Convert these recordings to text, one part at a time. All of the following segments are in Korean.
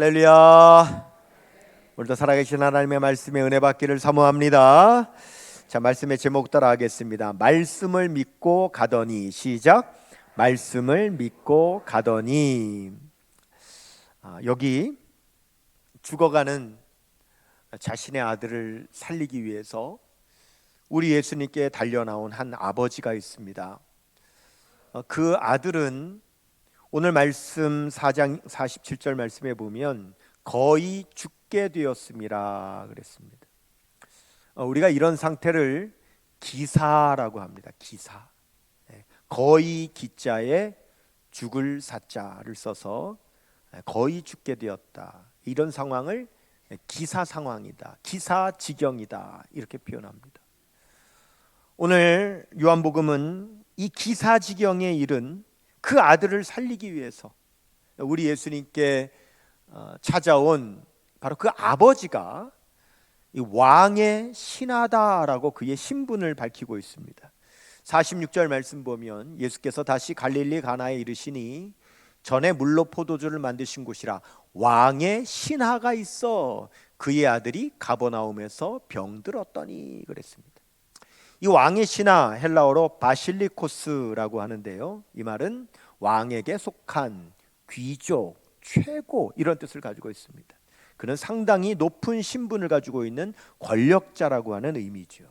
할렐루야. 오늘도 살아계신 하나님의 말씀에 은혜 받기를 사모합니다. 자, 말씀의 제목 따라 하겠습니다. 말씀을 믿고 가더니. 시작. 말씀을 믿고 가더니. 여기 죽어가는 자신의 아들을 살리기 위해서 우리 예수님께 달려나온 한 아버지가 있습니다. 그 아들은 오늘 말씀 4장 47절 말씀에 보면 거의 죽게 되었음이라 그랬습니다. 우리가 이런 상태를 기사라고 합니다. 기사. 거의 기자에 죽을 사자를 써서 거의 죽게 되었다. 이런 상황을 기사 상황이다, 기사 지경이다 이렇게 표현합니다. 오늘 요한복음은 이 기사 지경에 이른 그 아들을 살리기 위해서 우리 예수님께 찾아온 바로 그 아버지가 이 왕의 신하다라고 그의 신분을 밝히고 있습니다. 46절 말씀 보면 예수께서 다시 갈릴리 가나에 이르시니 전에 물로 포도주를 만드신 곳이라 왕의 신하가 있어 그의 아들이 가버나움에서 병들었더니 그랬습니다. 이 왕의 신하 헬라어로 바실리코스라고 하는데요, 이 말은 왕에게 속한 귀족, 최고 이런 뜻을 가지고 있습니다. 그는 상당히 높은 신분을 가지고 있는 권력자라고 하는 의미죠.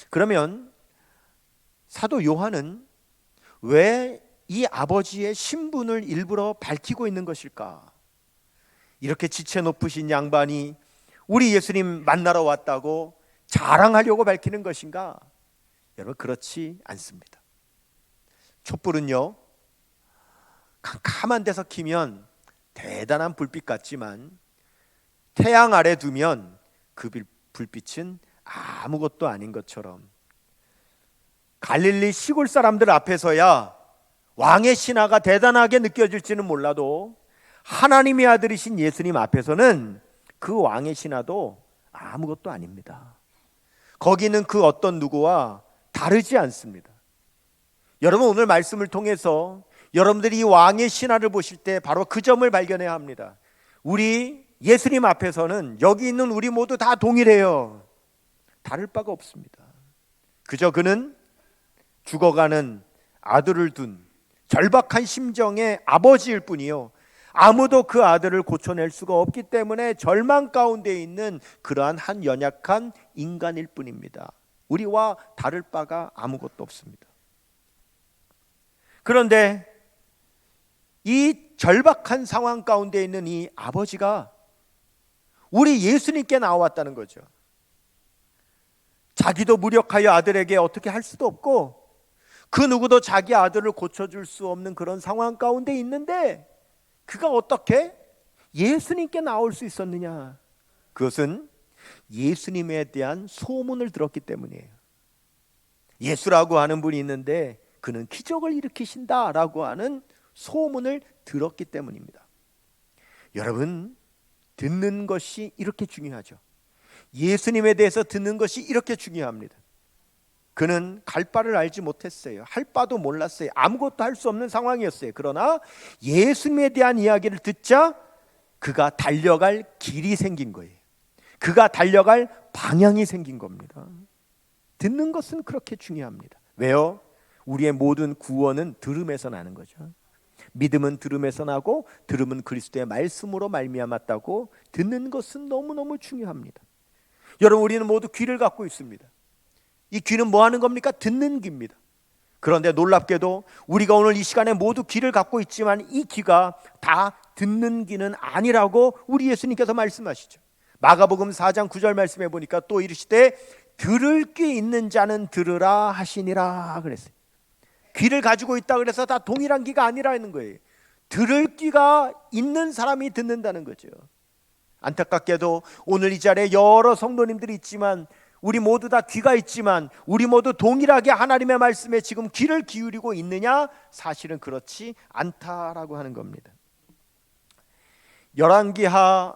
그러면 사도 요한은 왜 이 아버지의 신분을 일부러 밝히고 있는 것일까? 이렇게 지체 높으신 양반이 우리 예수님 만나러 왔다고 자랑하려고 밝히는 것인가? 여러분, 그렇지 않습니다. 촛불은요, 캄캄한 데서 켜면 대단한 불빛 같지만 태양 아래 두면 그 불빛은 아무것도 아닌 것처럼 갈릴리 시골 사람들 앞에서야 왕의 신하가 대단하게 느껴질지는 몰라도 하나님의 아들이신 예수님 앞에서는 그 왕의 신하도 아무것도 아닙니다. 거기는 그 어떤 누구와 다르지 않습니다. 여러분, 오늘 말씀을 통해서 여러분들이 이 왕의 신하를 보실 때 바로 그 점을 발견해야 합니다. 우리 예수님 앞에서는 여기 있는 우리 모두 다 동일해요. 다를 바가 없습니다. 그저 그는 죽어가는 아들을 둔 절박한 심정의 아버지일 뿐이요, 아무도 그 아들을 고쳐낼 수가 없기 때문에 절망 가운데 있는 그러한 한 연약한 인간일 뿐입니다. 우리와 다를 바가 아무것도 없습니다. 그런데 이 절박한 상황 가운데 있는 이 아버지가 우리 예수님께 나왔다는 거죠. 자기도 무력하여 아들에게 어떻게 할 수도 없고 그 누구도 자기 아들을 고쳐줄 수 없는 그런 상황 가운데 있는데 그가 어떻게 예수님께 나올 수 있었느냐? 그것은 예수님에 대한 소문을 들었기 때문이에요. 예수라고 하는 분이 있는데 그는 기적을 일으키신다라고 하는 소문을 들었기 때문입니다. 여러분, 듣는 것이 이렇게 중요하죠. 예수님에 대해서 듣는 것이 이렇게 중요합니다. 그는 갈 바를 알지 못했어요. 할 바도 몰랐어요. 아무것도 할 수 없는 상황이었어요. 그러나 예수님에 대한 이야기를 듣자 그가 달려갈 길이 생긴 거예요. 그가 달려갈 방향이 생긴 겁니다. 듣는 것은 그렇게 중요합니다. 왜요? 우리의 모든 구원은 들음에서 나는 거죠. 믿음은 들음에서 나고 들음은 그리스도의 말씀으로 말미암았다고 듣는 것은 너무너무 중요합니다. 여러분, 우리는 모두 귀를 갖고 있습니다. 이 귀는 뭐 하는 겁니까? 듣는 귀입니다. 그런데 놀랍게도 우리가 오늘 이 시간에 모두 귀를 갖고 있지만 이 귀가 다 듣는 귀는 아니라고 우리 예수님께서 말씀하시죠. 마가복음 4장 9절 말씀해 보니까 또 이르시되 들을 귀 있는 자는 들으라 하시니라 그랬어요. 귀를 가지고 있다 그래서 다 동일한 귀가 아니라는 거예요. 들을 귀가 있는 사람이 듣는다는 거죠. 안타깝게도 오늘 이 자리에 여러 성도님들이 있지만 우리 모두 다 귀가 있지만 우리 모두 동일하게 하나님의 말씀에 지금 귀를 기울이고 있느냐? 사실은 그렇지 않다라고 하는 겁니다. 열왕기하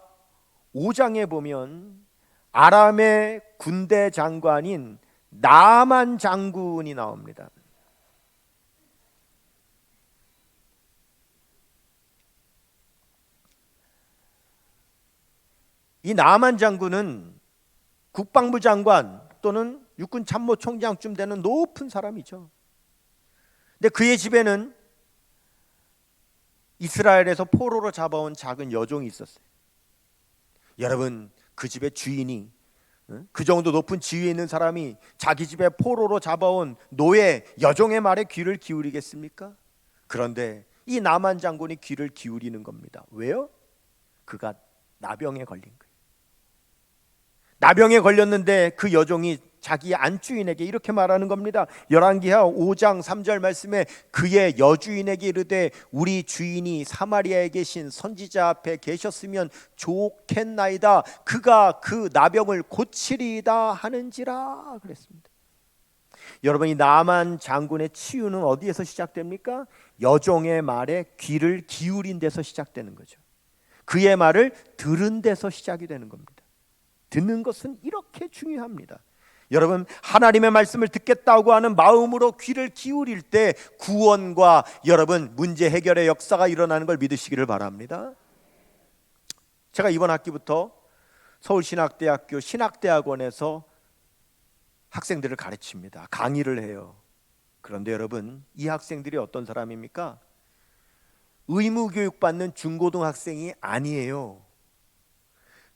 5장에 보면 아람의 군대 장관인 나만 장군이 나옵니다. 이 나만 장군은 국방부 장관 또는 육군 참모총장쯤 되는 높은 사람이죠. 근데 그의 집에는 이스라엘에서 포로로 잡아온 작은 여종이 있었어요. 여러분, 그 집의 주인이, 그 정도 높은 지위에 있는 사람이 자기 집에 포로로 잡아온 노예 여종의 말에 귀를 기울이겠습니까? 그런데 이 나만 장군이 귀를 기울이는 겁니다. 왜요? 그가 나병에 걸린 거예요. 나병에 걸렸는데 그 여종이 자기 안주인에게 이렇게 말하는 겁니다. 열왕기하 5장 3절 말씀에 그의 여주인에게 이르되 우리 주인이 사마리아에 계신 선지자 앞에 계셨으면 좋겠나이다. 그가 그 나병을 고치리이다 하는지라 그랬습니다. 여러분, 이 나만 장군의 치유는 어디에서 시작됩니까? 여종의 말에 귀를 기울인 데서 시작되는 거죠. 그의 말을 들은 데서 시작이 되는 겁니다. 듣는 것은 이렇게 중요합니다. 여러분, 하나님의 말씀을 듣겠다고 하는 마음으로 귀를 기울일 때 구원과 여러분 문제 해결의 역사가 일어나는 걸 믿으시기를 바랍니다. 제가 이번 학기부터 서울신학대학교 신학대학원에서 학생들을 가르칩니다. 강의를 해요. 그런데 여러분, 이 학생들이 어떤 사람입니까? 의무교육 받는 중고등학생이 아니에요.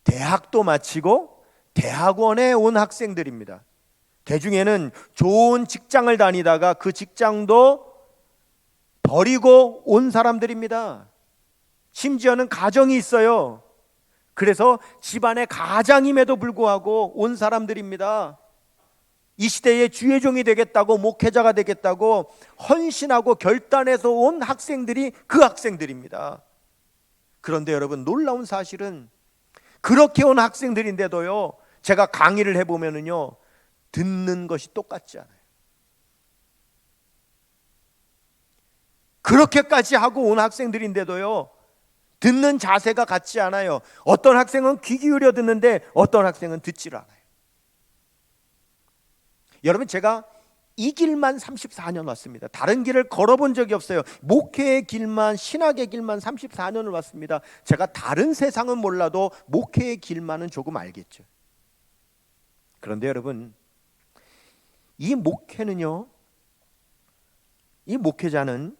대학도 마치고 대학원에 온 학생들입니다. 대중에는 좋은 직장을 다니다가 그 직장도 버리고 온 사람들입니다. 심지어는 가정이 있어요. 그래서 집안의 가장임에도 불구하고 온 사람들입니다. 이 시대의 주의 종이 되겠다고, 목회자가 되겠다고 헌신하고 결단해서 온 학생들이 그 학생들입니다. 그런데 여러분, 놀라운 사실은 그렇게 온 학생들인데도요, 제가 강의를 해보면은요, 듣는 것이 똑같지 않아요. 그렇게까지 하고 온 학생들인데도요, 듣는 자세가 같지 않아요. 어떤 학생은 귀 기울여 듣는데 어떤 학생은 듣질 않아요. 여러분, 제가 이 길만 34년 왔습니다. 다른 길을 걸어본 적이 없어요. 목회의 길만, 신학의 길만 34년을 왔습니다. 제가 다른 세상은 몰라도 목회의 길만은 조금 알겠죠. 그런데 여러분, 이 목회는요, 이 목회자는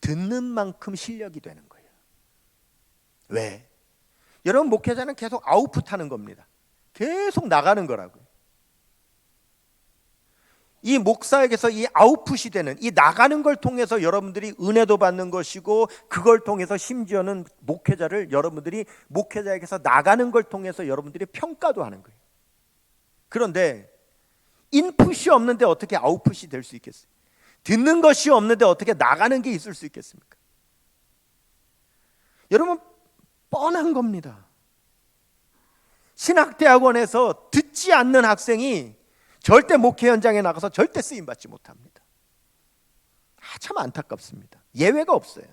듣는 만큼 실력이 되는 거예요. 왜? 여러분, 목회자는 계속 아웃풋하는 겁니다. 계속 나가는 거라고요. 이 목사에게서 이 아웃풋이 되는, 이 나가는 걸 통해서 여러분들이 은혜도 받는 것이고, 그걸 통해서 심지어는 목회자를 여러분들이 목회자에게서 나가는 걸 통해서 여러분들이 평가도 하는 거예요. 그런데 인풋이 없는데 어떻게 아웃풋이 될 수 있겠어요? 듣는 것이 없는데 어떻게 나가는 게 있을 수 있겠습니까? 여러분, 뻔한 겁니다. 신학대학원에서 듣지 않는 학생이 절대 목회 현장에 나가서 절대 쓰임받지 못합니다. 참 안타깝습니다. 예외가 없어요.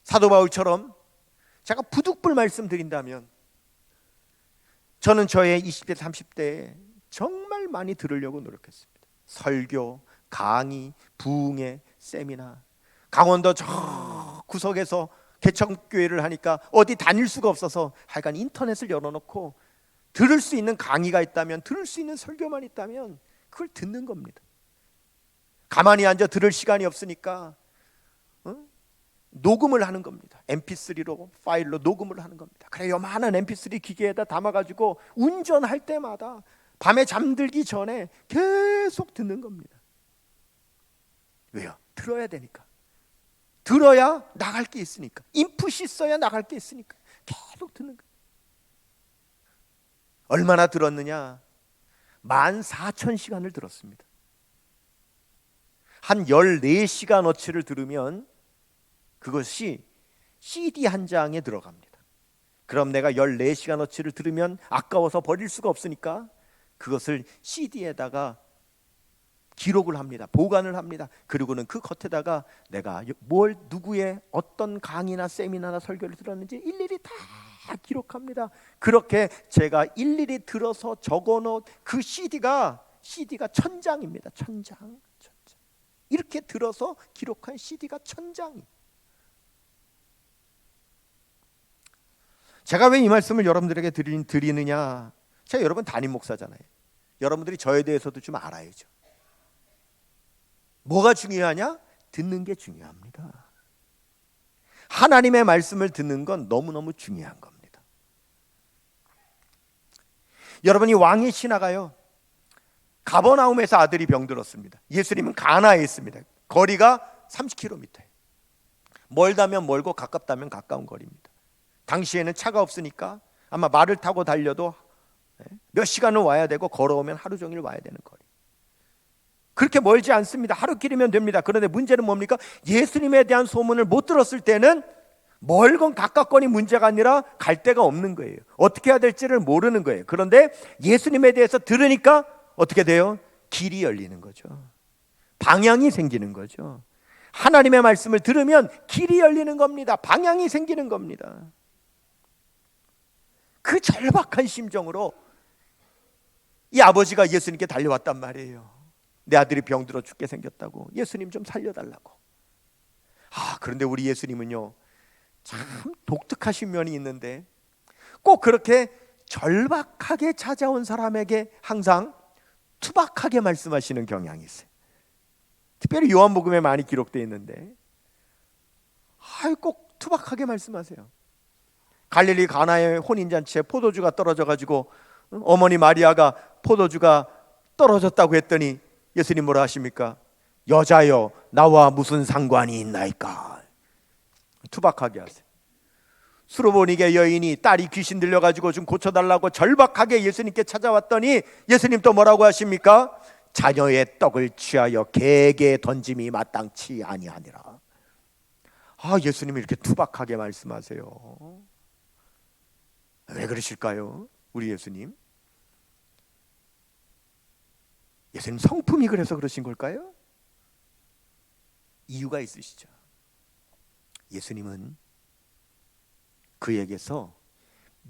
사도 바울처럼 제가 부득불 말씀드린다면, 저는 저의 20대 30대에 정말 많이 들으려고 노력했습니다. 설교, 강의, 부흥회, 세미나. 강원도 저 구석에서 개척교회를 하니까 어디 다닐 수가 없어서 하여간 인터넷을 열어놓고 들을 수 있는 강의가 있다면, 들을 수 있는 설교만 있다면 그걸 듣는 겁니다. 가만히 앉아 들을 시간이 없으니까 녹음을 하는 겁니다. mp3로 파일로 녹음을 하는 겁니다. 그래, 요만한 mp3 기계에다 담아가지고 운전할 때마다 밤에 잠들기 전에 계속 듣는 겁니다. 왜요? 들어야 되니까. 들어야 나갈 게 있으니까. 인풋이 있어야 나갈 게 있으니까 계속 듣는 거예요. 얼마나 들었느냐? 14,000시간을 들었습니다. 한 14시간어치를 들으면 그것이 CD 한 장에 들어갑니다. 그럼 내가 14시간어치를 들으면 아까워서 버릴 수가 없으니까 그것을 CD에다가 기록을 합니다. 보관을 합니다. 그리고는 그 겉에다가 내가 뭘, 누구의 어떤 강의나 세미나나 설교를 들었는지 일일이 다 기록합니다. 그렇게 제가 일일이 들어서 적어놓은 그 CD가 1000장입니다. 1000장. 이렇게 들어서 기록한 CD가 1000장이. 제가 왜 이 말씀을 여러분들에게 드리느냐? 제가 여러분 담임 목사잖아요. 여러분들이 저에 대해서도 좀 알아야죠. 뭐가 중요하냐? 듣는 게 중요합니다. 하나님의 말씀을 듣는 건 너무너무 중요한 겁니다. 여러분이 왕의 신하가요, 가버나움에서 아들이 병들었습니다. 예수님은 가나에 있습니다. 거리가 30km예요. 멀다면 멀고 가깝다면 가까운 거리입니다. 당시에는 차가 없으니까 아마 말을 타고 달려도 몇 시간을 와야 되고 걸어오면 하루 종일 와야 되는 거리. 그렇게 멀지 않습니다. 하루길이면 됩니다. 그런데 문제는 뭡니까? 예수님에 대한 소문을 못 들었을 때는 멀건 가깝거니 문제가 아니라 갈 데가 없는 거예요. 어떻게 해야 될지를 모르는 거예요. 그런데 예수님에 대해서 들으니까 어떻게 돼요? 길이 열리는 거죠. 방향이 생기는 거죠. 하나님의 말씀을 들으면 길이 열리는 겁니다. 방향이 생기는 겁니다. 그 절박한 심정으로 이 아버지가 예수님께 달려왔단 말이에요. 내 아들이 병들어 죽게 생겼다고. 예수님 좀 살려달라고. 그런데 우리 예수님은요, 참 독특하신 면이 있는데 꼭 그렇게 절박하게 찾아온 사람에게 항상 투박하게 말씀하시는 경향이 있어요. 특별히 요한복음에 많이 기록되어 있는데 꼭 투박하게 말씀하세요. 갈릴리 가나의 혼인잔치에 포도주가 떨어져가지고 어머니 마리아가 포도주가 떨어졌다고 했더니 예수님 뭐라 하십니까? 여자여, 나와 무슨 상관이 있나이까? 투박하게 하세요. 수르보니게 여인이 딸이 귀신 들려가지고 좀 고쳐달라고 절박하게 예수님께 찾아왔더니 예수님 또 뭐라고 하십니까? 자녀의 떡을 취하여 개에게 던짐이 마땅치 아니하니라. 예수님이 이렇게 투박하게 말씀하세요. 왜 그러실까요? 우리 예수님 성품이 그래서 그러신 걸까요? 이유가 있으시죠. 예수님은 그에게서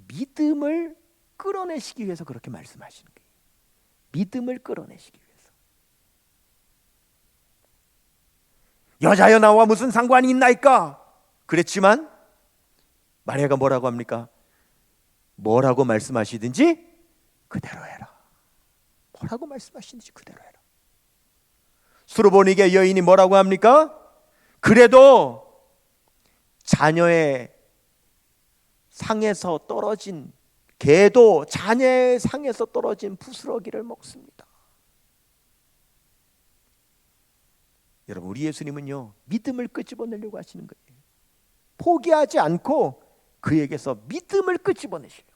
믿음을 끌어내시기 위해서 그렇게 말씀하시는 거예요. 믿음을 끌어내시기 위해서. 여자여, 나와 무슨 상관이 있나이까? 그랬지만 마리아가 뭐라고 합니까? 뭐라고 말씀하시든지 그대로 해라. 뭐라고 말씀하시든지 그대로 해라. 수르보니게 여인이 뭐라고 합니까? 그래도 자녀의 상에서 떨어진, 개도 자녀의 상에서 떨어진 부스러기를 먹습니다. 여러분, 우리 예수님은요, 믿음을 끄집어내려고 하시는 거예요. 포기하지 않고 그에게서 믿음을 끄집어내시려고.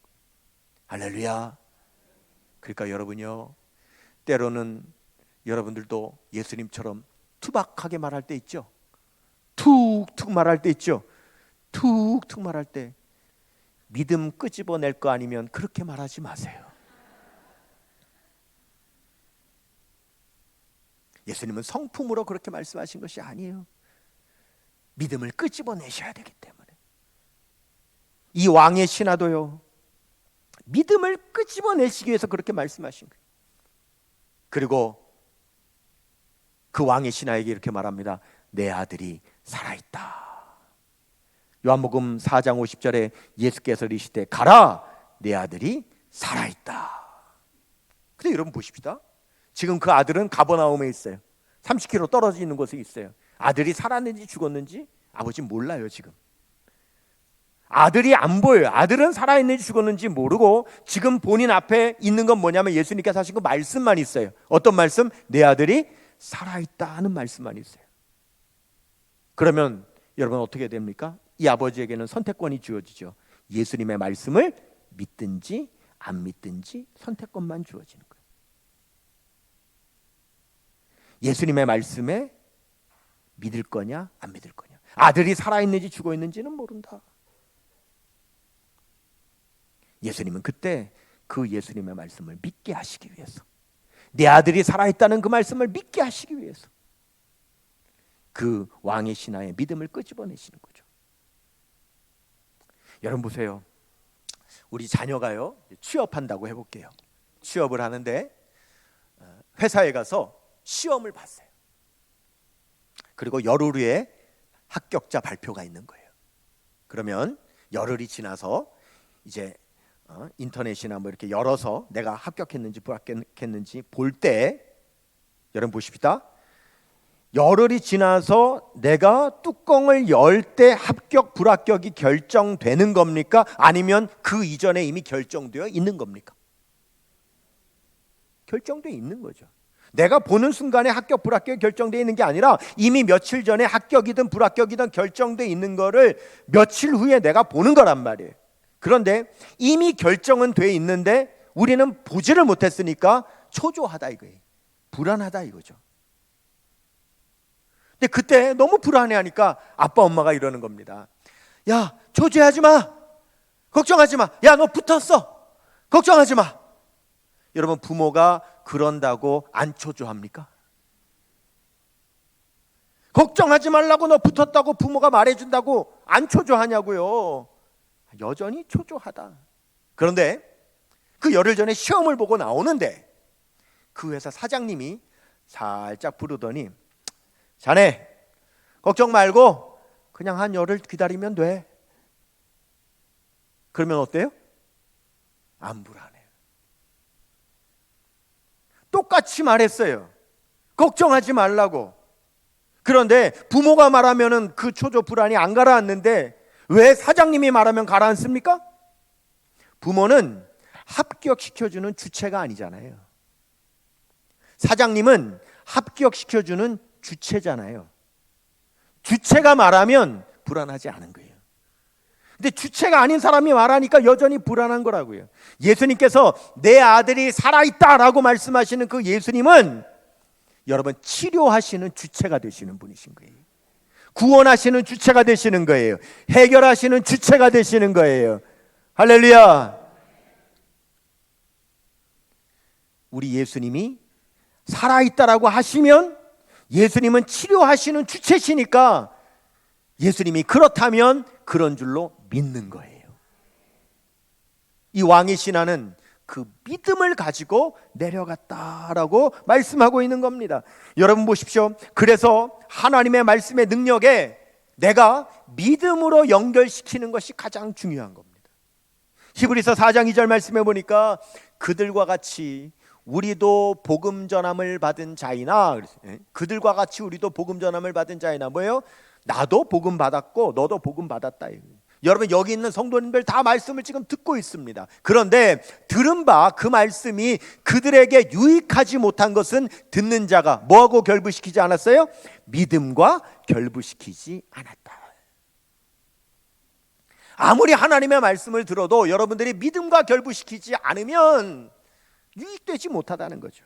할렐루야. 그러니까 여러분요, 때로는 여러분들도 예수님처럼 투박하게 말할 때 있죠. 툭툭 말할 때 있죠. 툭툭 말할 때 믿음 끄집어낼 거 아니면 그렇게 말하지 마세요. 예수님은 성품으로 그렇게 말씀하신 것이 아니에요. 믿음을 끄집어내셔야 되기 때문에. 이 왕의 신하도요, 믿음을 끄집어내시기 위해서 그렇게 말씀하신 거예요. 그리고 그 왕의 신하에게 이렇게 말합니다. 내 아들이 살아있다. 요한복음 4장 50절에 예수께서 이르시되 가라, 내 아들이 살아있다. 근데 여러분 보십시다. 지금 그 아들은 가버나움에 있어요. 30km 떨어져 있는 곳에 있어요. 아들이 살았는지 죽었는지 아버지는 몰라요. 지금 아들이 안 보여요. 아들은 살아있는지 죽었는지 모르고 지금 본인 앞에 있는 건 뭐냐면 예수님께서 하신 그 말씀만 있어요. 어떤 말씀? 내 아들이 살아있다 하는 말씀만 있어요. 그러면 여러분 어떻게 됩니까? 이 아버지에게는 선택권이 주어지죠. 예수님의 말씀을 믿든지 안 믿든지 선택권만 주어지는 거예요. 예수님의 말씀에 믿을 거냐 안 믿을 거냐. 아들이 살아있는지 죽어있는지는 모른다. 예수님은 그때 그 예수님의 말씀을 믿게 하시기 위해서, 내 아들이 살아있다는 그 말씀을 믿게 하시기 위해서 그 왕의 신하의 믿음을 끄집어내시는 거죠. 여러분 보세요. 우리 자녀가요, 취업한다고 해볼게요. 취업을 하는데 회사에 가서 시험을 봤어요. 그리고 열흘 후에 합격자 발표가 있는 거예요. 그러면 열흘이 지나서 이제 인터넷이나 뭐 이렇게 열어서 내가 합격했는지 불합격했는지 볼 때, 여러분 보십시다. 열흘이 지나서 내가 뚜껑을 열 때 합격 불합격이 결정되는 겁니까? 아니면 그 이전에 이미 결정되어 있는 겁니까? 결정되어 있는 거죠. 내가 보는 순간에 합격 불합격이 결정되어 있는 게 아니라 이미 며칠 전에 합격이든 불합격이든 결정되어 있는 거를 며칠 후에 내가 보는 거란 말이에요. 그런데 이미 결정은 돼 있는데 우리는 보지를 못했으니까 초조하다 이거예요. 불안하다 이거죠. 근데 그때 너무 불안해하니까 아빠 엄마가 이러는 겁니다. 야, 초조해하지 마. 걱정하지 마. 야, 너 붙었어. 걱정하지 마. 여러분, 부모가 그런다고 안 초조합니까? 걱정하지 말라고 너 붙었다고 부모가 말해준다고 안 초조하냐고요. 여전히 초조하다. 그런데 그 열흘 전에 시험을 보고 나오는데 그 회사 사장님이 살짝 부르더니, 자네 걱정 말고 그냥 한 열흘 기다리면 돼. 그러면 어때요? 안 불안해요. 똑같이 말했어요. 걱정하지 말라고. 그런데 부모가 말하면은 그 초조 불안이 안 가라앉는데 왜 사장님이 말하면 가라앉습니까? 부모는 합격시켜주는 주체가 아니잖아요. 사장님은 합격시켜주는 주체잖아요. 주체가 말하면 불안하지 않은 거예요. 근데 주체가 아닌 사람이 말하니까 여전히 불안한 거라고요. 예수님께서 내 아들이 살아있다라고 말씀하시는 그 예수님은 여러분 치료하시는 주체가 되시는 분이신 거예요. 구원하시는 주체가 되시는 거예요. 해결하시는 주체가 되시는 거예요. 할렐루야. 우리 예수님이 살아있다라고 하시면 예수님은 치료하시는 주체시니까 예수님이 그렇다면 그런 줄로 믿는 거예요. 이 왕의 신하는 그 믿음을 가지고 내려갔다라고 말씀하고 있는 겁니다. 여러분 보십시오. 그래서 하나님의 말씀의 능력에 내가 믿음으로 연결시키는 것이 가장 중요한 겁니다. 히브리서 4장 2절 말씀해 보니까 그들과 같이 우리도 복음 전함을 받은 자이나, 그들과 같이 우리도 복음 전함을 받은 자이나, 뭐예요? 나도 복음 받았고 너도 복음 받았다. 여러분 여기 있는 성도님들 다 말씀을 지금 듣고 있습니다. 그런데 들은 바 그 말씀이 그들에게 유익하지 못한 것은 듣는 자가 뭐하고 결부시키지 않았어요? 믿음과 결부시키지 않았다. 아무리 하나님의 말씀을 들어도 여러분들이 믿음과 결부시키지 않으면 유익되지 못하다는 거죠.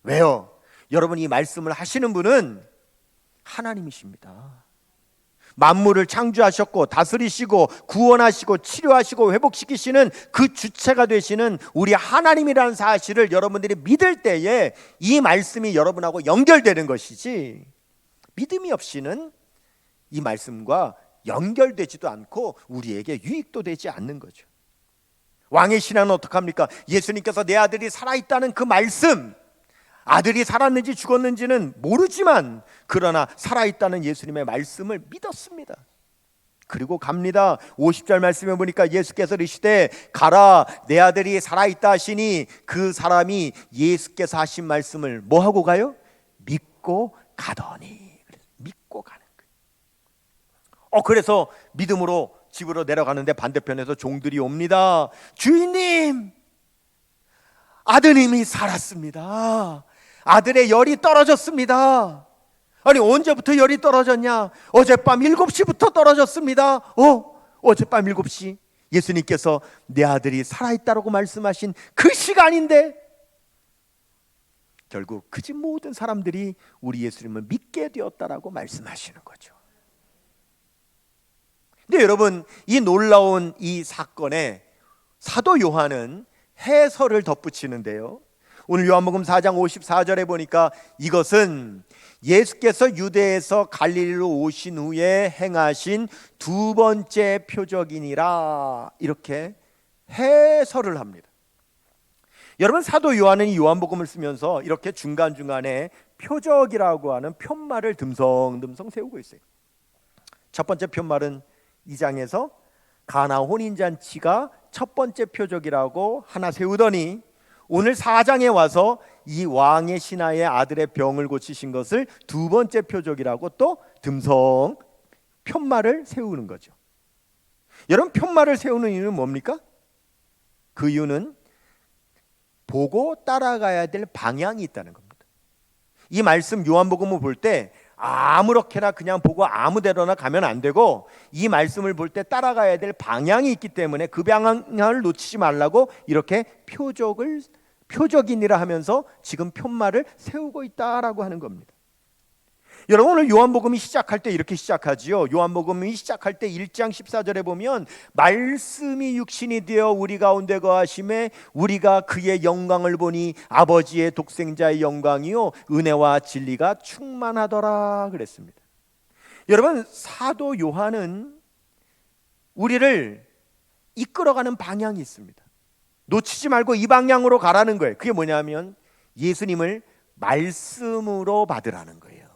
왜요? 여러분 이 말씀을 하시는 분은 하나님이십니다. 만물을 창조하셨고 다스리시고 구원하시고 치료하시고 회복시키시는 그 주체가 되시는 우리 하나님이라는 사실을 여러분들이 믿을 때에 이 말씀이 여러분하고 연결되는 것이지, 믿음이 없이는 이 말씀과 연결되지도 않고 우리에게 유익도 되지 않는 거죠. 왕의 신하는 어떡합니까? 예수님께서 내 아들이 살아있다는 그 말씀, 아들이 살았는지 죽었는지는 모르지만 그러나 살아있다는 예수님의 말씀을 믿었습니다. 그리고 갑니다. 50절 말씀에 보니까 예수께서 이르시되 가라 내 아들이 살아있다 하시니 그 사람이 예수께서 하신 말씀을 뭐하고 가요? 믿고 가더니. 믿고 가는 거예요. 그래서 믿음으로 집으로 내려가는데 반대편에서 종들이 옵니다. 주인님, 아드님이 살았습니다. 아들의 열이 떨어졌습니다. 아니 언제부터 열이 떨어졌냐? 어젯밤 7시부터 떨어졌습니다. 어젯밤 7시 예수님께서 내 아들이 살아있다라고 말씀하신 그 시간인데, 결국 그 집 모든 사람들이 우리 예수님을 믿게 되었다라고 말씀하시는 거죠. 근데 여러분 이 놀라운 이 사건에 사도 요한은 해설을 덧붙이는데요. 오늘 요한복음 4장 54절에 보니까 이것은 예수께서 유대에서 갈릴리로 오신 후에 행하신 두 번째 표적이니라, 이렇게 해설을 합니다. 여러분 사도 요한은 이 요한복음을 쓰면서 이렇게 중간중간에 표적이라고 하는 편말을 듬성듬성 세우고 있어요. 첫 번째 편말은 2장에서 가나 혼인잔치가 첫 번째 표적이라고 하나 세우더니 오늘 4장에 와서 이 왕의 신하의 아들의 병을 고치신 것을 두 번째 표적이라고 또 듬성 편말을 세우는 거죠. 여러분, 편말을 세우는 이유는 뭡니까? 그 이유는 보고 따라가야 될 방향이 있다는 겁니다. 이 말씀 요한복음을 볼 때 아무렇게나 그냥 보고 아무데로나 가면 안 되고, 이 말씀을 볼 때 따라가야 될 방향이 있기 때문에 그 방향을 놓치지 말라고 이렇게 표적이니라 하면서 지금 편말을 세우고 있다라고 하는 겁니다. 여러분, 오늘 요한복음이 시작할 때 이렇게 시작하지요. 요한복음이 시작할 때 1장 14절에 보면 말씀이 육신이 되어 우리 가운데 거하심에 우리가 그의 영광을 보니 아버지의 독생자의 영광이요 은혜와 진리가 충만하더라 그랬습니다. 여러분, 사도 요한은 우리를 이끌어가는 방향이 있습니다. 놓치지 말고 이 방향으로 가라는 거예요. 그게 뭐냐면 예수님을 말씀으로 받으라는 거예요.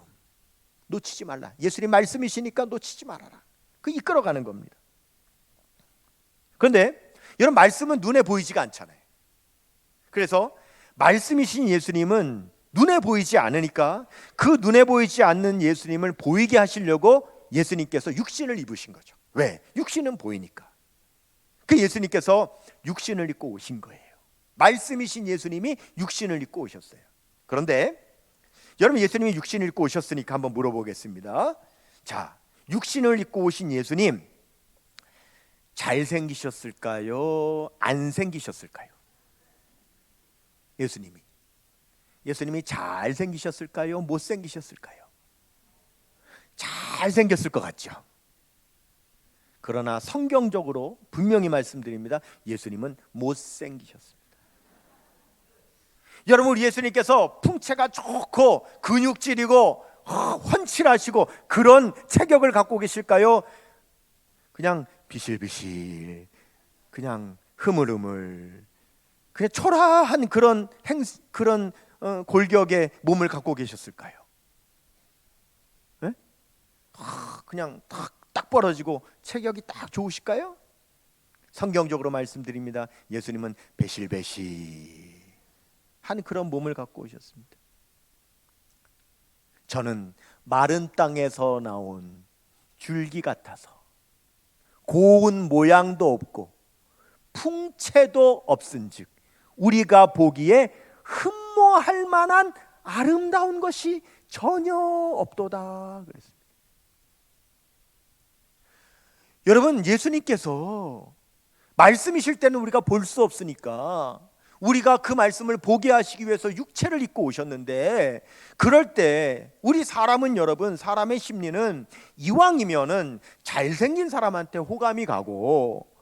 놓치지 말라. 예수님 말씀이시니까 놓치지 말아라. 그 이끌어가는 겁니다. 그런데 여러분, 말씀은 눈에 보이지가 않잖아요. 그래서 말씀이신 예수님은 눈에 보이지 않으니까 그 눈에 보이지 않는 예수님을 보이게 하시려고 예수님께서 육신을 입으신 거죠. 왜? 육신은 보이니까. 그 예수님께서 육신을 입고 오신 거예요. 말씀이신 예수님이 육신을 입고 오셨어요. 그런데 여러분, 예수님이 육신을 입고 오셨으니까 한번 물어보겠습니다. 자, 육신을 입고 오신 예수님, 잘생기셨을까요? 안 생기셨을까요? 예수님이 잘생기셨을까요? 못생기셨을까요? 잘생겼을 것 같죠. 그러나 성경적으로 분명히 말씀드립니다. 예수님은 못생기셨습니다. 여러분, 우리 예수님께서 풍채가 좋고 근육질이고 훤칠하시고 그런 체격을 갖고 계실까요? 그냥 비실비실, 그냥 흐물흐물, 그냥 초라한 그런 골격의 몸을 갖고 계셨을까요? 네? 그냥 딱 벌어지고 체격이 딱 좋으실까요? 성경적으로 말씀드립니다. 예수님은 배실배실 한 그런 몸을 갖고 오셨습니다. 저는 마른 땅에서 나온 줄기 같아서 고운 모양도 없고 풍채도 없은즉 우리가 보기에 흠모할 만한 아름다운 것이 전혀 없도다 그랬습니다. 여러분, 예수님께서 말씀이실 때는 우리가 볼 수 없으니까 우리가 그 말씀을 보게 하시기 위해서 육체를 입고 오셨는데, 그럴 때 우리 사람은, 여러분, 사람의 심리는 이왕이면은 잘생긴 사람한테 호감이 가고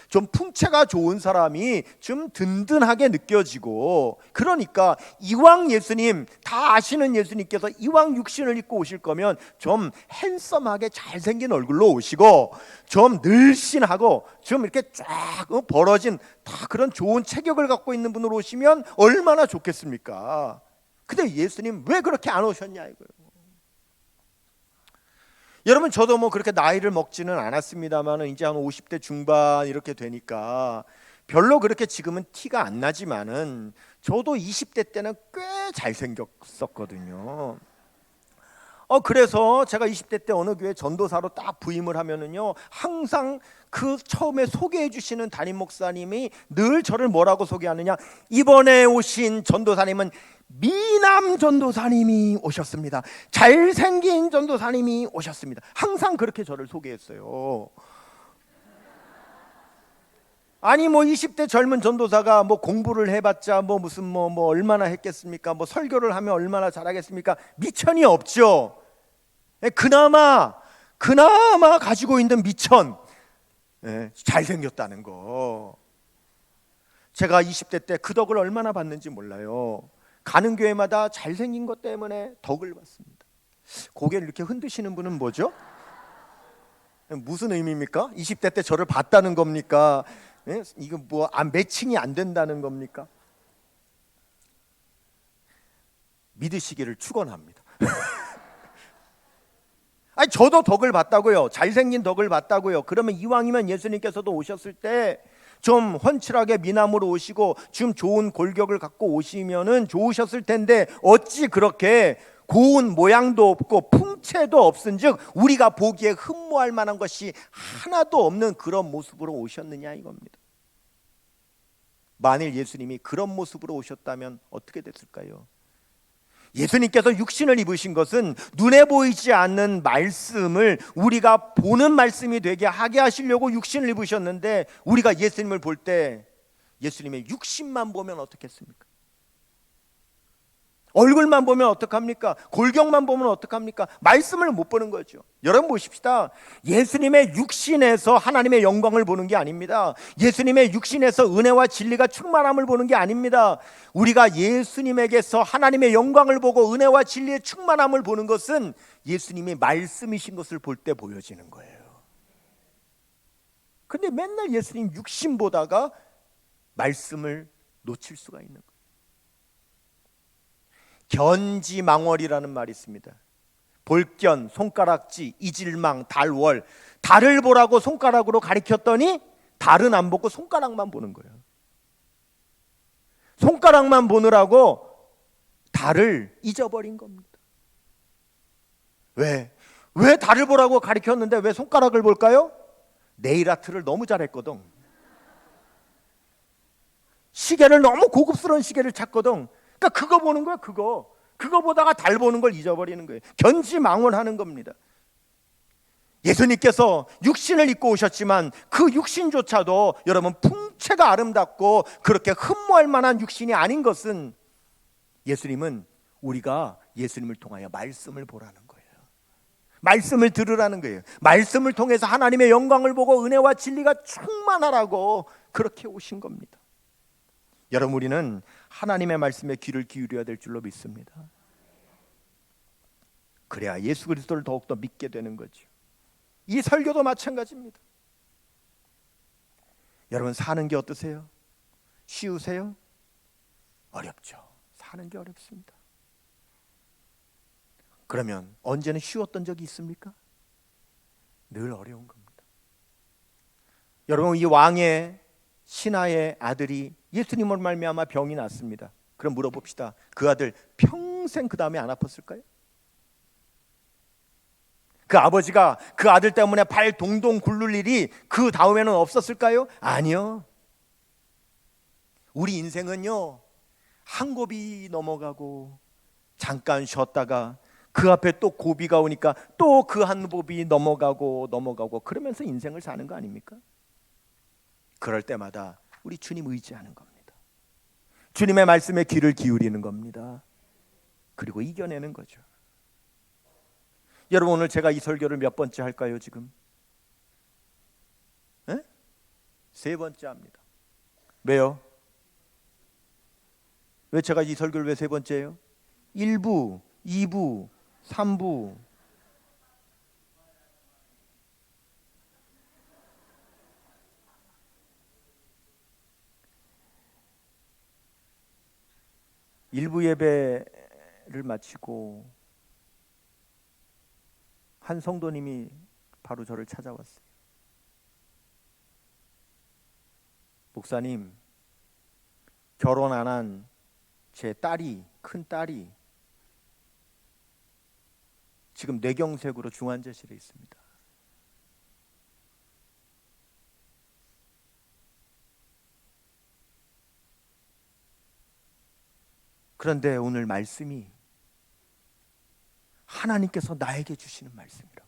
좀 풍채가 좋은 사람이 좀 든든하게 느껴지고, 그러니까 이왕 예수님, 다 아시는 예수님께서 이왕 육신을 입고 오실 거면 좀 핸섬하게 잘생긴 얼굴로 오시고 좀 늘씬하고 좀 이렇게 쫙 벌어진 다 그런 좋은 체격을 갖고 있는 분으로 오시면 얼마나 좋겠습니까? 근데 예수님 왜 그렇게 안 오셨냐 이거예요. 여러분, 저도 뭐 그렇게 나이를 먹지는 않았습니다만 이제 한 50대 중반 이렇게 되니까 별로 그렇게 지금은 티가 안 나지만은 저도 20대 때는 꽤 잘생겼었거든요. 그래서 제가 20대 때 어느 교회 전도사로 딱 부임을 하면은요, 항상 그 처음에 소개해 주시는 담임 목사님이 늘 저를 뭐라고 소개하느냐, 이번에 오신 전도사님은 미남 전도사님이 오셨습니다. 잘생긴 전도사님이 오셨습니다. 항상 그렇게 저를 소개했어요. 아니 뭐 20대 젊은 전도사가 뭐 공부를 해봤자 뭐 무슨 뭐 얼마나 했겠습니까? 뭐 설교를 하면 얼마나 잘하겠습니까? 미천이 없죠. 그나마 가지고 있는 미천, 잘생겼다는 거. 제가 20대 때 그 덕을 얼마나 받는지 몰라요. 가는 교회마다 잘생긴 것 때문에 덕을 받습니다. 고개를 이렇게 흔드시는 분은 뭐죠? 무슨 의미입니까? 20대 때 저를 봤다는 겁니까? 이거 뭐 매칭이 안 된다는 겁니까? 믿으시기를 축원합니다. 아니 저도 덕을 봤다고요. 잘생긴 덕을 봤다고요. 그러면 이왕이면 예수님께서도 오셨을 때 좀 훤칠하게 미남으로 오시고 좀 좋은 골격을 갖고 오시면은 좋으셨을 텐데 어찌 그렇게 고운 모양도 없고 풍채도 없은즉 우리가 보기에 흠모할 만한 것이 하나도 없는 그런 모습으로 오셨느냐 이겁니다. 만일 예수님이 그런 모습으로 오셨다면 어떻게 됐을까요? 예수님께서 육신을 입으신 것은 눈에 보이지 않는 말씀을 우리가 보는 말씀이 되게 하게 하시려고 육신을 입으셨는데, 우리가 예수님을 볼 때 예수님의 육신만 보면 어떻겠습니까? 얼굴만 보면 어떡합니까? 골격만 보면 어떡합니까? 말씀을 못 보는 거죠. 여러분 보십시다. 예수님의 육신에서 하나님의 영광을 보는 게 아닙니다. 예수님의 육신에서 은혜와 진리가 충만함을 보는 게 아닙니다. 우리가 예수님에게서 하나님의 영광을 보고 은혜와 진리의 충만함을 보는 것은 예수님이 말씀이신 것을 볼 때 보여지는 거예요. 근데 맨날 예수님 육신 보다가 말씀을 놓칠 수가 있는 거예요. 견지망월이라는 말이 있습니다. 볼견, 손가락지, 이질망, 달월. 달을 보라고 손가락으로 가리켰더니 달은 안 보고 손가락만 보는 거예요. 손가락만 보느라고 달을 잊어버린 겁니다. 왜 달을 보라고 가리켰는데 왜 손가락을 볼까요? 네일 아트를 너무 잘했거든. 시계를 너무 고급스러운 시계를 찾거든. 그러니까 그거 보는 거야. 그거 보다가 달 보는 걸 잊어버리는 거예요. 견지망원하는 겁니다. 예수님께서 육신을 입고 오셨지만 그 육신조차도 여러분 풍채가 아름답고 그렇게 흠모할 만한 육신이 아닌 것은, 예수님은 우리가 예수님을 통하여 말씀을 보라는 거예요. 말씀을 들으라는 거예요. 말씀을 통해서 하나님의 영광을 보고 은혜와 진리가 충만하라고 그렇게 오신 겁니다. 여러분, 우리는 하나님의 말씀에 귀를 기울여야 될 줄로 믿습니다. 그래야 예수 그리스도를 더욱더 믿게 되는 거죠. 이 설교도 마찬가지입니다. 여러분, 사는 게 어떠세요? 쉬우세요? 어렵죠. 사는 게 어렵습니다. 그러면 언제는 쉬웠던 적이 있습니까? 늘 어려운 겁니다. 여러분, 이 왕의 신하의 아들이 예수님을 말미암아 병이 났습니다. 그럼 물어봅시다. 그 아들 평생 그 다음에 안 아팠을까요? 그 아버지가 그 아들 때문에 발 동동 굴릴 일이 그 다음에는 없었을까요? 아니요. 우리 인생은요, 한 고비 넘어가고 잠깐 쉬었다가 그 앞에 또 고비가 오니까 또 그 한 고비 넘어가고 그러면서 인생을 사는 거 아닙니까? 그럴 때마다 우리 주님 의지하는 겁니다. 주님의 말씀에 귀를 기울이는 겁니다. 그리고 이겨내는 거죠. 여러분, 오늘 제가 이 설교를 몇 번째 할까요 지금? 에? 세 번째 합니다. 왜요? 왜 제가 이 설교를 왜 세 번째예요? 1부, 2부, 3부. 일부 예배를 마치고 한 성도님이 바로 저를 찾아왔어요. 목사님, 결혼 안 한 제 딸이, 큰 딸이 지금 뇌경색으로 중환자실에 있습니다. 그런데 오늘 말씀이 하나님께서 나에게 주시는 말씀이라고.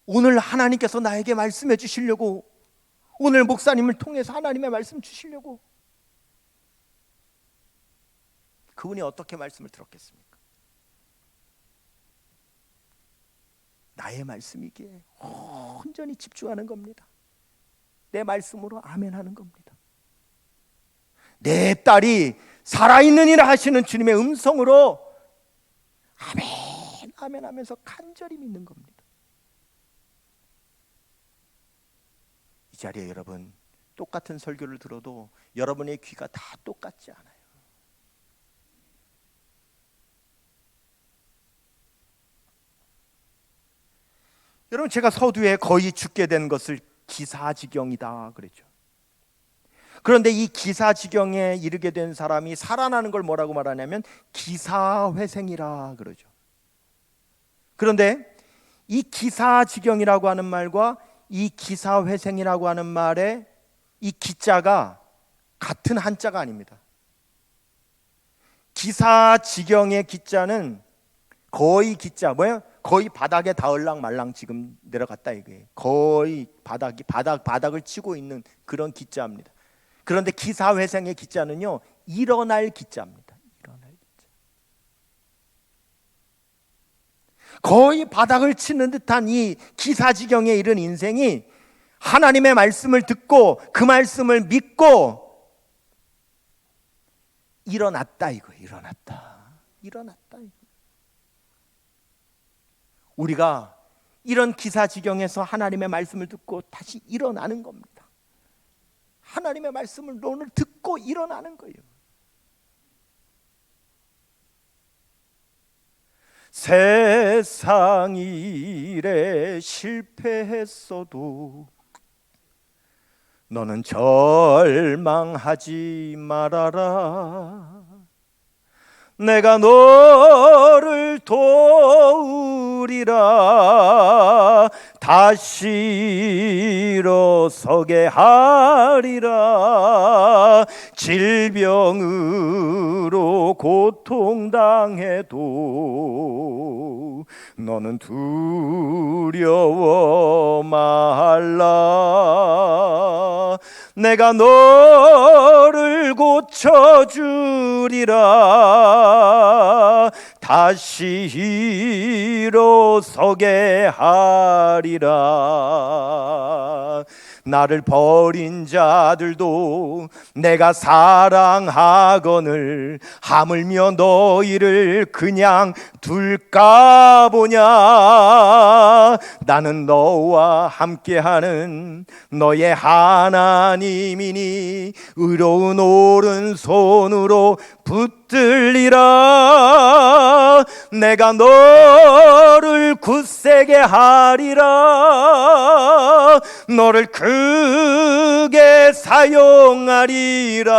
오늘 하나님께서 나에게 말씀해 주시려고, 오늘 목사님을 통해서 하나님의 말씀 주시려고. 그분이 어떻게 말씀을 들었겠습니까? 나의 말씀이기에 온전히 집중하는 겁니다. 내 말씀으로 아멘 하는 겁니다. 내 딸이 살아있느니라 하시는 주님의 음성으로 아멘 아멘 하면서 간절히 믿는 겁니다. 이 자리에 여러분, 똑같은 설교를 들어도 여러분의 귀가 다 똑같지 않아요. 여러분, 제가 서두에 거의 죽게 된 것을 기사지경이다 그랬죠. 그런데 이 기사지경에 이르게 된 사람이 살아나는 걸 뭐라고 말하냐면 기사회생이라 그러죠. 그런데 이 기사지경이라고 하는 말과 이 기사회생이라고 하는 말의 이 기자가 같은 한자가 아닙니다. 기사지경의 기자는 거의 기자 뭐예요? 거의 바닥에 닿을랑 말랑 지금 내려갔다 이거예요. 거의 바닥을 치고 있는 그런 기자입니다. 그런데 기사회생의 기자는요, 일어날 기자입니다. 일어날 기자. 거의 바닥을 치는 듯한 이 기사지경에 이른 인생이 하나님의 말씀을 듣고 그 말씀을 믿고 일어났다 이거예요. 일어났다 이거. 우리가 이런 기사지경에서 하나님의 말씀을 듣고 다시 일어나는 겁니다. 하나님의 말씀을 오늘 듣고 일어나는 거예요. 세상 일에 실패했어도 너는 절망하지 말아라. 내가 너를 도우리라. 다시 일어서게 하리라. 질병으로 고통당해도 너는 두려워 말라. 내가 너를 고쳐주리라. 다시 일어서게 하리라. 나를 버린 자들도 내가 사랑하거늘 하물며 너희를 그냥 둘까 보냐. 나는 너와 함께하는 너의 하나님이니 의로운 오른손으로 붙들리라. 내가 너를 굳세게 하리라. 너를 크게 사용하리라.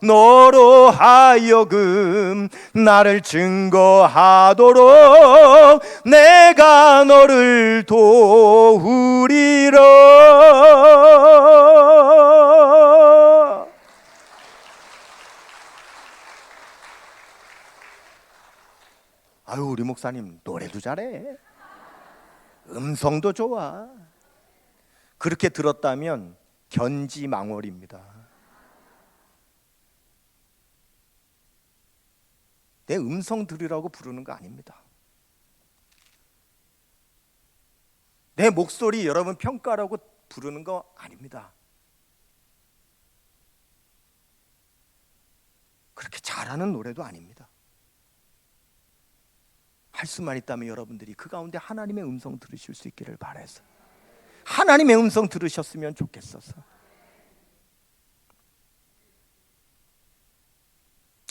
너로 하여금 나를 증거하도록 내가 너를 도우리라. 아유, 우리 목사님 노래도 잘해. 음성도 좋아. 그렇게 들었다면 견지망월입니다. 내 음성 들으라고 부르는 거 아닙니다. 내 목소리 여러분 평가라고 부르는 거 아닙니다. 그렇게 잘하는 노래도 아닙니다. 할 수만 있다면 여러분들이 그 가운데 하나님의 음성 들으실 수 있기를 바라서 하나님의 음성 들으셨으면 좋겠어서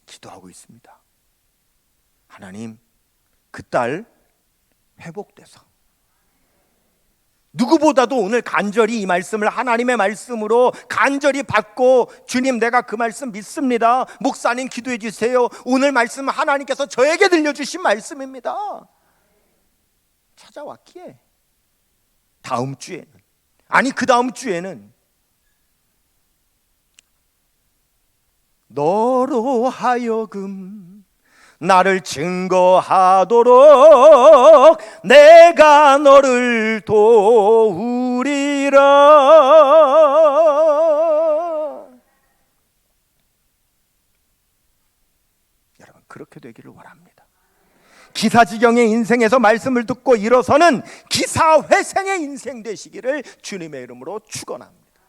기도하고 있습니다. 하나님, 그 딸 회복돼서 누구보다도 오늘 간절히 이 말씀을 하나님의 말씀으로 간절히 받고, 주님 내가 그 말씀 믿습니다, 목사님 기도해 주세요, 오늘 말씀 하나님께서 저에게 들려주신 말씀입니다, 찾아왔기에 다음 주에는, 아니 그 다음 주에는 너로 하여금 나를 증거하도록 내가 너를 도우리라. 여러분, 그렇게 되기를 원합니다. 기사지경의 인생에서 말씀을 듣고 일어서는 기사회생의 인생 되시기를 주님의 이름으로 축원합니다.